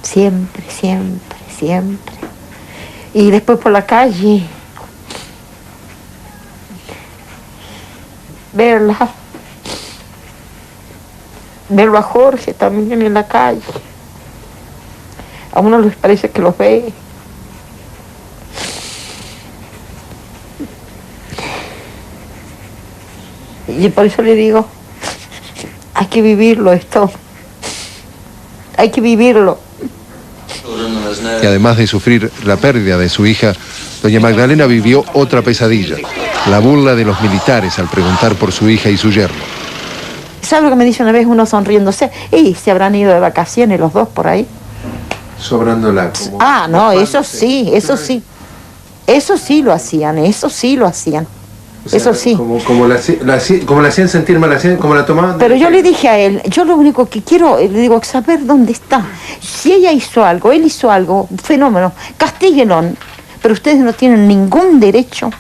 Siempre, siempre, siempre. Y después por la calle, verlo a Jorge también en la calle. A uno les parece que los ve. Y por eso le digo, hay que vivirlo esto. Hay que vivirlo. Y además de sufrir la pérdida de su hija, doña Magdalena vivió otra pesadilla, la burla de los militares al preguntar por su hija y su yerno. ¿Sabe lo que me dice una vez uno sonriéndose? Y se habrán ido de vacaciones los dos por ahí. Sobrándola. Ah, no, eso sí, eso sí. Eso sí lo hacían, eso sí lo hacían. O sea, eso sí. Como la hacían sentir mal, como la tomaban. Pero yo le dije a él, yo lo único que quiero, le digo, saber dónde está. Si ella hizo algo, él hizo algo, fenómeno, castíguenlo. Pero ustedes no tienen ningún derecho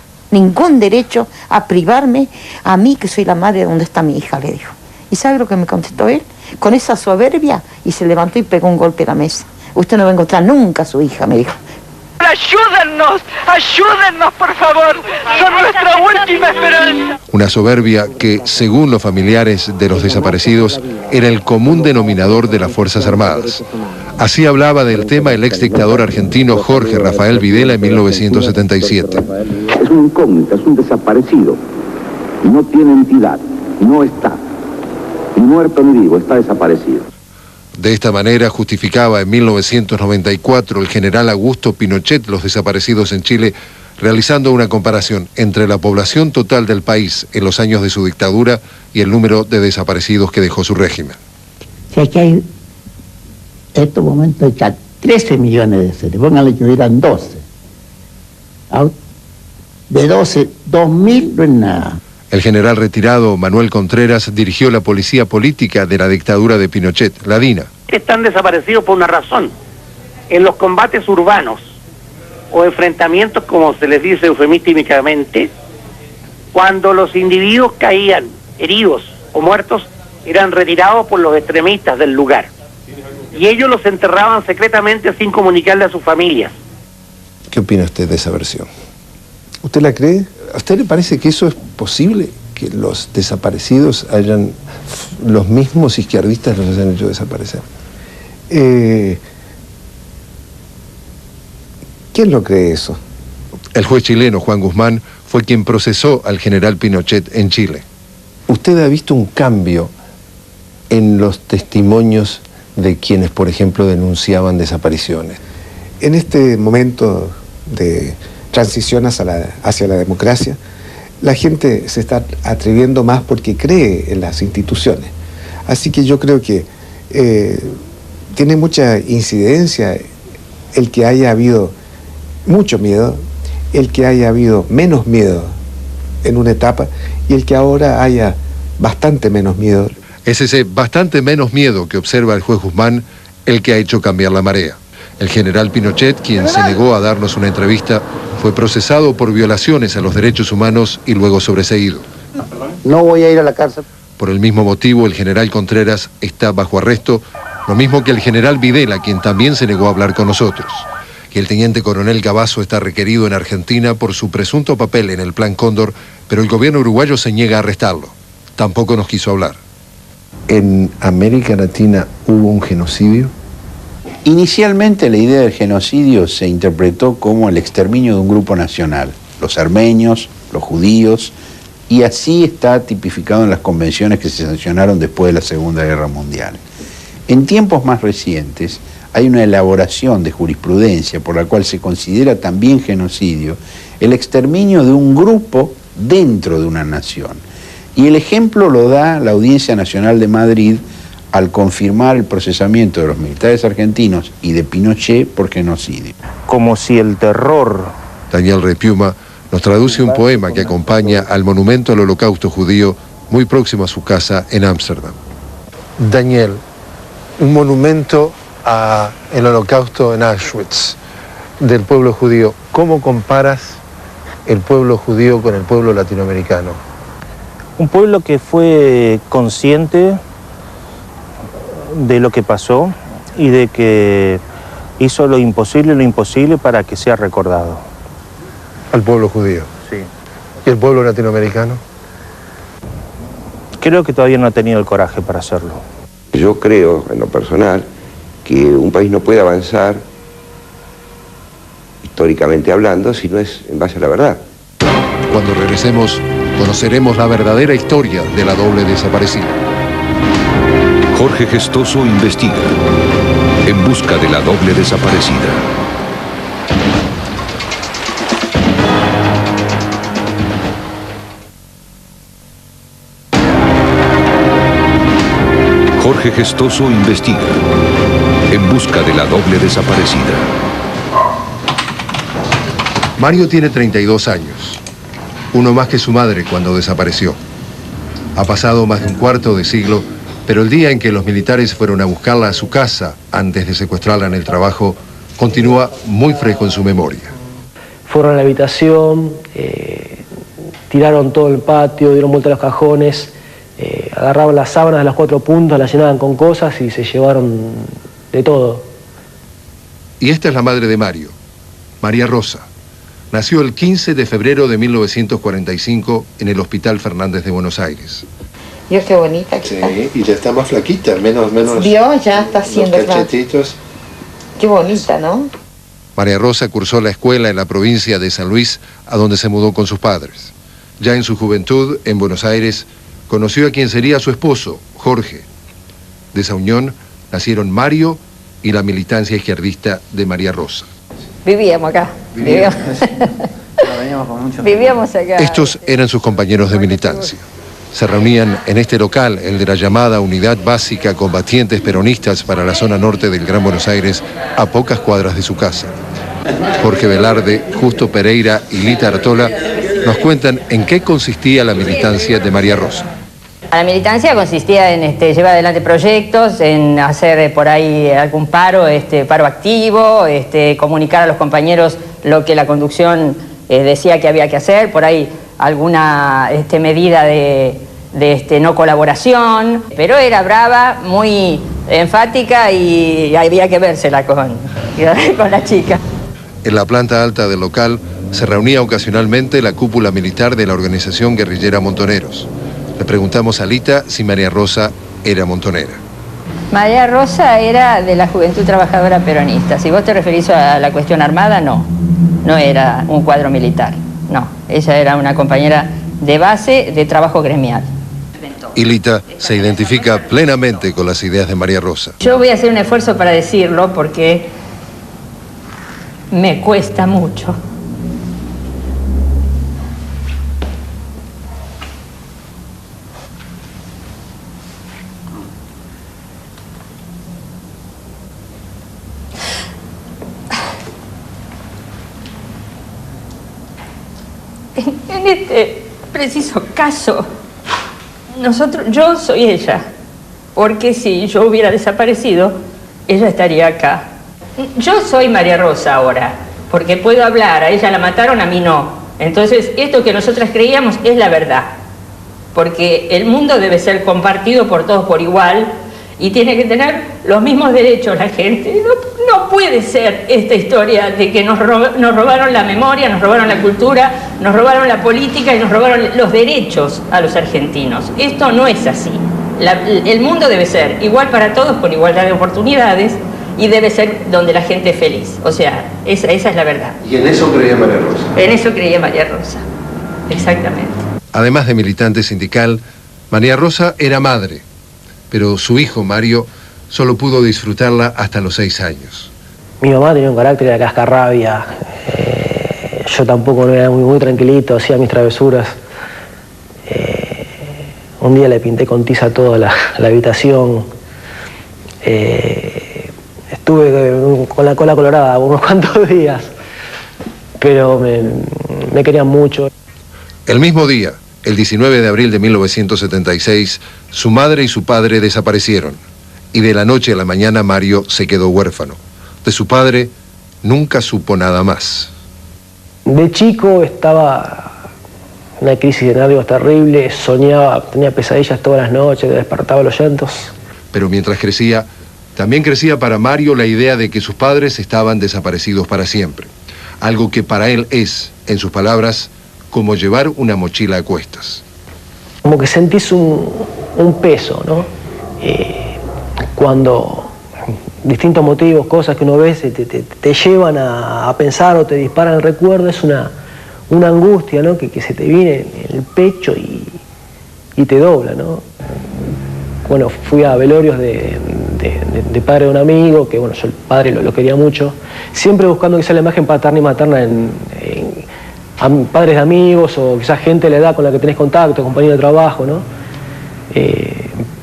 a privarme a mí, que soy la madre de donde está mi hija, le dijo. ¿Y sabe lo que me contestó él? Con esa soberbia, y se levantó y pegó un golpe a la mesa. Usted no va a encontrar nunca a su hija, me dijo. Ayúdennos, por favor. Son nuestra última esperanza. Una soberbia que, según los familiares de los desaparecidos, era el común denominador de las Fuerzas Armadas. Así hablaba del tema el exdictador argentino Jorge Rafael Videla en 1977. Es una incógnita, es un desaparecido. No tiene entidad, no está. Ni muerto ni vivo, está desaparecido. De esta manera justificaba en 1994 el general Augusto Pinochet los desaparecidos en Chile, realizando una comparación entre la población total del país en los años de su dictadura y el número de desaparecidos que dejó su régimen. Si aquí hay, en estos momentos hay 13 millones de seres, pónganle que hubieran 12. De 12, 2.000 no es nada. El general retirado Manuel Contreras dirigió la policía política de la dictadura de Pinochet, la DINA. Están desaparecidos por una razón. En los combates urbanos o enfrentamientos, como se les dice eufemísticamente, cuando los individuos caían heridos o muertos, eran retirados por los extremistas del lugar. Y ellos los enterraban secretamente sin comunicarle a sus familias. ¿Qué opina usted de esa versión? ¿Usted la cree? ¿A usted le parece que eso es posible? ¿Que los desaparecidos hayan, los mismos izquierdistas los hayan hecho desaparecer? ¿Quién lo cree eso? El juez chileno Juan Guzmán fue quien procesó al general Pinochet en Chile. ¿Usted ha visto un cambio en los testimonios de quienes, por ejemplo, denunciaban desapariciones? En este momento de transición hacia la democracia, la gente se está atreviendo más porque cree en las instituciones. Así que yo creo que tiene mucha incidencia el que haya habido mucho miedo, el que haya habido menos miedo en una etapa y el que ahora haya bastante menos miedo. Es ese bastante menos miedo que observa el juez Guzmán el que ha hecho cambiar la marea. El general Pinochet, quien se negó a darnos una entrevista, fue procesado por violaciones a los derechos humanos y luego sobreseído. No voy a ir a la cárcel. Por el mismo motivo, el general Contreras está bajo arresto, lo mismo que el general Videla, quien también se negó a hablar con nosotros. Y el teniente coronel Cavazo está requerido en Argentina por su presunto papel en el Plan Cóndor, pero el gobierno uruguayo se niega a arrestarlo. Tampoco nos quiso hablar. ¿En América Latina hubo un genocidio? Inicialmente la idea del genocidio se interpretó como el exterminio de un grupo nacional, los armenios, los judíos, y así está tipificado en las convenciones que se sancionaron después de la Segunda Guerra Mundial. En tiempos más recientes hay una elaboración de jurisprudencia por la cual se considera también genocidio el exterminio de un grupo dentro de una nación. Y el ejemplo lo da la Audiencia Nacional de Madrid al confirmar el procesamiento de los militares argentinos y de Pinochet por genocidio. Como si el terror... Daniel Repiuma nos traduce un poema que acompaña al monumento al Holocausto judío muy próximo a su casa en Ámsterdam. Daniel, un monumento al Holocausto en Auschwitz del pueblo judío. ¿Cómo comparas el pueblo judío con el pueblo latinoamericano? Un pueblo que fue consciente de lo que pasó y de que hizo lo imposible para que sea recordado. ¿Al pueblo judío? Sí. ¿Y el pueblo latinoamericano? Creo que todavía no ha tenido el coraje para hacerlo. Yo creo, en lo personal, que un país no puede avanzar, históricamente hablando, si no es en base a la verdad. Cuando regresemos, conoceremos la verdadera historia de la doble desaparecida. Jorge Gestoso investiga en busca de la doble desaparecida. Jorge Gestoso investiga en busca de la doble desaparecida. Mario tiene 32 años, uno más que su madre cuando desapareció. Ha pasado más de un cuarto de siglo, pero el día en que los militares fueron a buscarla a su casa antes de secuestrarla en el trabajo, continúa muy fresco en su memoria. Fueron a la habitación, tiraron todo el patio, dieron vuelta a los cajones, agarraban las sábanas de las 4 puntas, las llenaban con cosas y se llevaron de todo. Y esta es la madre de Mario, María Rosa. Nació el 15 de febrero de 1945 en el Hospital Fernández de Buenos Aires. Vio qué bonita que está. Sí, y ya está más flaquita, menos... Vio, ya está haciendo los cachetitos. Qué bonita, ¿no? María Rosa cursó la escuela en la provincia de San Luis, a donde se mudó con sus padres. Ya en su juventud, en Buenos Aires, conoció a quien sería su esposo, Jorge. De esa unión nacieron Mario y la militancia izquierdista de María Rosa. Vivíamos acá. Vivíamos acá. Estos eran sus compañeros de militancia. Se reunían en este local, el de la llamada Unidad Básica Combatientes Peronistas para la zona norte del Gran Buenos Aires, a pocas cuadras de su casa. Jorge Velarde, Justo Pereira y Lita Artola nos cuentan en qué consistía la militancia de María Rosa. La militancia consistía en llevar adelante proyectos, en hacer por ahí algún paro, paro activo, comunicar a los compañeros lo que la conducción decía que había que hacer, por ahí alguna medida de no colaboración, pero era brava, muy enfática y había que vérsela con la chica. En la planta alta del local se reunía ocasionalmente la cúpula militar de la organización guerrillera Montoneros. Le preguntamos a Lita si María Rosa era montonera. María Rosa era de la Juventud Trabajadora Peronista. Si vos te referís a la cuestión armada, no. no era un cuadro militar, no. Ella era una compañera de base de trabajo gremial. Y Lita se identifica plenamente con las ideas de María Rosa. Yo voy a hacer un esfuerzo para decirlo porque me cuesta mucho. En este preciso caso, yo soy ella, porque si yo hubiera desaparecido, ella estaría acá. Yo soy María Rosa ahora, porque puedo hablar, a ella la mataron, a mí no. Entonces, esto que nosotras creíamos es la verdad, porque el mundo debe ser compartido por todos por igual y tiene que tener los mismos derechos la gente. No puede ser esta historia de que nos robaron la memoria, nos robaron la cultura, nos robaron la política y nos robaron los derechos a los argentinos. Esto no es así. El mundo debe ser igual para todos, con igualdad de oportunidades, y debe ser donde la gente es feliz. O sea, esa es la verdad. ¿Y en eso creía María Rosa? En eso creía María Rosa, exactamente. Además de militante sindical, María Rosa era madre, pero su hijo Mario solo pudo disfrutarla hasta los 6 años. Mi mamá tenía un carácter de cascarrabia. Yo tampoco no era muy tranquilito, hacía mis travesuras. Un día le pinté con tiza toda la habitación. Estuve con la cola colorada unos cuantos días, pero me querían mucho. El mismo día, el 19 de abril de 1976, su madre y su padre desaparecieron, y de la noche a la mañana Mario se quedó huérfano. De su padre nunca supo nada más. De chico estaba en una crisis de nervios terrible, soñaba, tenía pesadillas todas las noches, despertaba los llantos. Pero mientras crecía, también crecía para Mario la idea de que sus padres estaban desaparecidos para siempre. Algo que para él es, en sus palabras, como llevar una mochila a cuestas. Como que sentís un peso, ¿no? Cuando distintos motivos, cosas que uno ve, te llevan a pensar o te disparan el recuerdo, es una angustia, ¿no? Que se te viene en el pecho y te dobla, ¿no? Bueno, fui a velorios de padre de un amigo, que bueno, yo el padre lo quería mucho, siempre buscando quizás la imagen paterna y materna en padres de amigos o quizás gente de la edad con la que tenés contacto, compañero de trabajo, ¿no?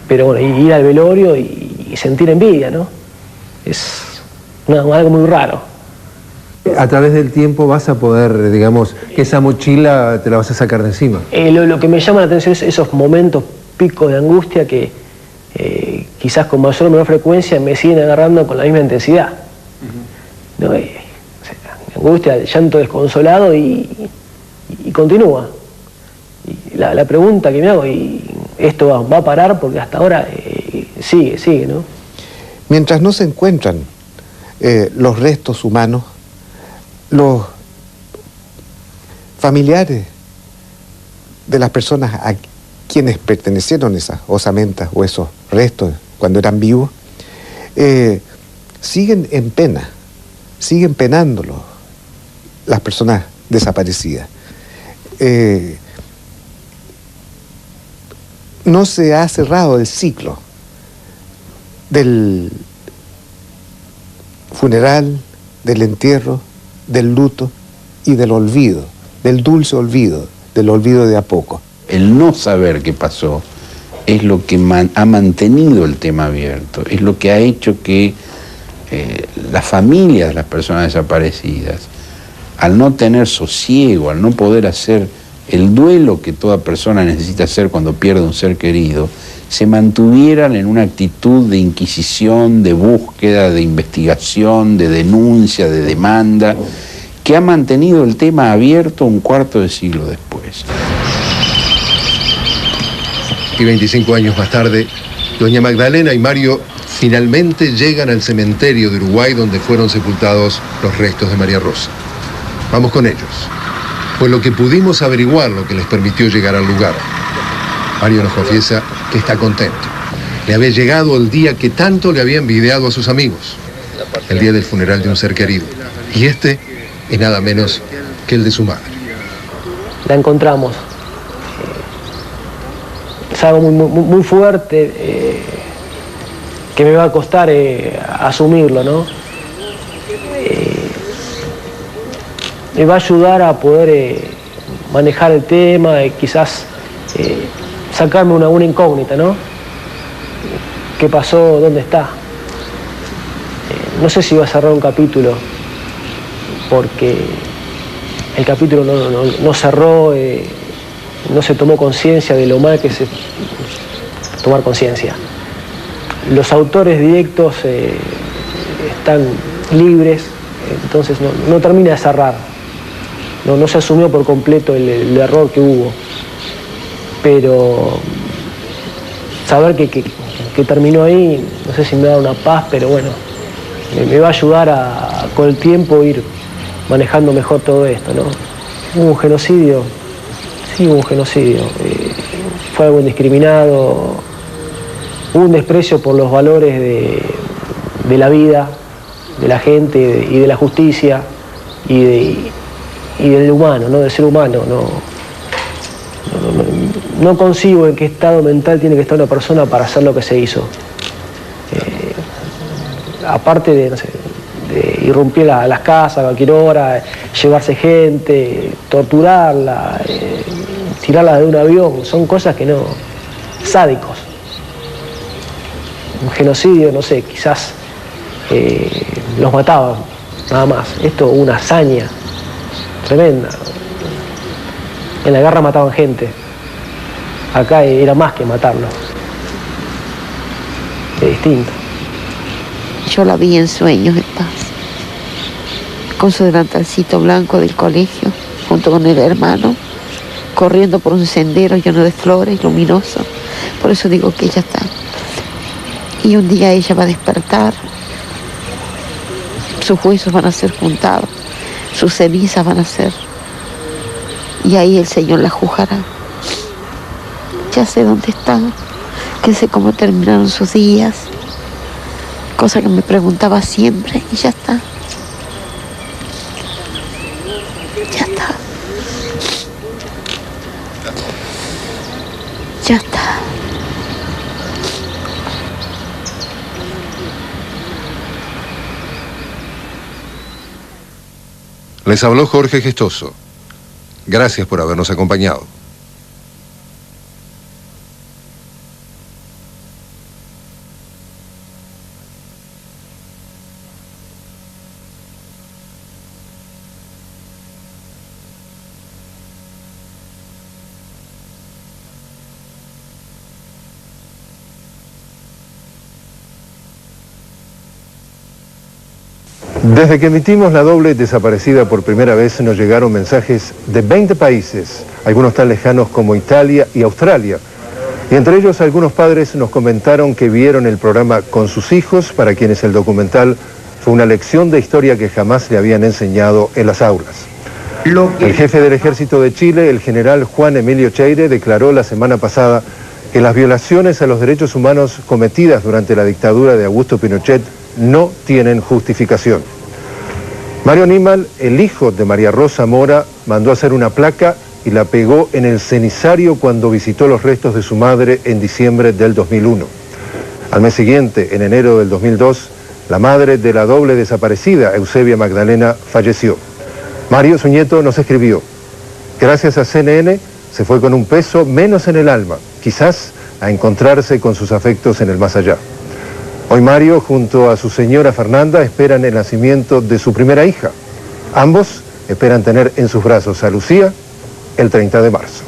Pero bueno, ir al velorio y sentir envidia, ¿no? Es algo muy raro. A través del tiempo vas a poder, digamos, que esa mochila te la vas a sacar de encima. Lo que me llama la atención es esos momentos picos de angustia que quizás con mayor o menor frecuencia me siguen agarrando con la misma intensidad. ¿No? Angustia, llanto desconsolado y continúa. Y la pregunta que me hago, ¿y esto va a parar? Porque hasta ahora sigue, ¿no? Mientras no se encuentran los restos humanos, los familiares de las personas a quienes pertenecieron esas osamentas o esos restos cuando eran vivos, siguen en pena, siguen penándolo las personas desaparecidas. No se ha cerrado el ciclo del funeral, del entierro, del luto y del olvido, del dulce olvido, del olvido de a poco. El no saber qué pasó es lo que ha mantenido el tema abierto, es lo que ha hecho que las familias de las personas desaparecidas, al no tener sosiego, al no poder hacer el duelo que toda persona necesita hacer cuando pierde un ser querido, se mantuvieran en una actitud de inquisición, de búsqueda, de investigación, de denuncia, de demanda, que ha mantenido el tema abierto un cuarto de siglo después. Y 25 años más tarde, doña Magdalena y Mario finalmente llegan al cementerio de Uruguay donde fueron sepultados los restos de María Rosa. Vamos con ellos. Fue lo que pudimos averiguar lo que les permitió llegar al lugar. Mario nos confiesa que está contento. Le había llegado el día que tanto le había envidiado a sus amigos, el día del funeral de un ser querido. Y este es nada menos que el de su madre. La encontramos. Es algo muy fuerte que me va a costar asumirlo, ¿no? Me va a ayudar a poder manejar el tema y quizás sacarme una incógnita, ¿no? ¿Qué pasó? ¿Dónde está? No sé si va a cerrar un capítulo, porque el capítulo no cerró, no se tomó conciencia de lo mal que es tomar conciencia. Los autores directos están libres, entonces no termina de cerrar. No se asumió por completo el error que hubo. Pero saber que terminó ahí, no sé si me da una paz, pero bueno, me va a ayudar con el tiempo ir manejando mejor todo esto, ¿no? Hubo un genocidio, sí, hubo un genocidio. Fue algo indiscriminado, hubo un desprecio por los valores de la vida, de la gente y de la justicia y del humano, ¿no? Del ser humano. No concibo en qué estado mental tiene que estar una persona para hacer lo que se hizo. Aparte de, no sé, de irrumpir las casas a cualquier hora, llevarse gente, torturarla, tirarla de un avión, son cosas que no... sádicos. Un genocidio, no sé, quizás los mataban, nada más. Esto una hazaña tremenda. En la guerra mataban gente. Acá era más que matarlo. Es distinto. Yo la vi en sueños en paz, con su delantalcito blanco del colegio, junto con el hermano, corriendo por un sendero lleno de flores, luminoso. Por eso digo que ella está. Y un día ella va a despertar, sus huesos van a ser juntados, sus cenizas van a ser, y ahí el Señor la juzgará. Ya sé dónde está, que sé cómo terminaron sus días, cosa que me preguntaba siempre, y ya está. Ya está. Ya está. Les habló Jorge Gestoso. Gracias por habernos acompañado. Desde que emitimos La Doble Desaparecida por primera vez nos llegaron mensajes de 20 países, algunos tan lejanos como Italia y Australia. Y entre ellos algunos padres nos comentaron que vieron el programa con sus hijos, para quienes el documental fue una lección de historia que jamás le habían enseñado en las aulas. El jefe del Ejército de Chile, el general Juan Emilio Cheire, declaró la semana pasada que las violaciones a los derechos humanos cometidas durante la dictadura de Augusto Pinochet no tienen justificación. Mario Nimal, el hijo de María Rosa Mora, mandó hacer una placa y la pegó en el cenizario cuando visitó los restos de su madre en diciembre del 2001. Al mes siguiente, en enero del 2002, la madre de la doble desaparecida, Eusebia Magdalena, falleció. Mario, su nieto, nos escribió: gracias a CNN se fue con un peso menos en el alma, quizás a encontrarse con sus afectos en el más allá. Hoy Mario, junto a su señora Fernanda, esperan el nacimiento de su primera hija. Ambos esperan tener en sus brazos a Lucía el 30 de marzo.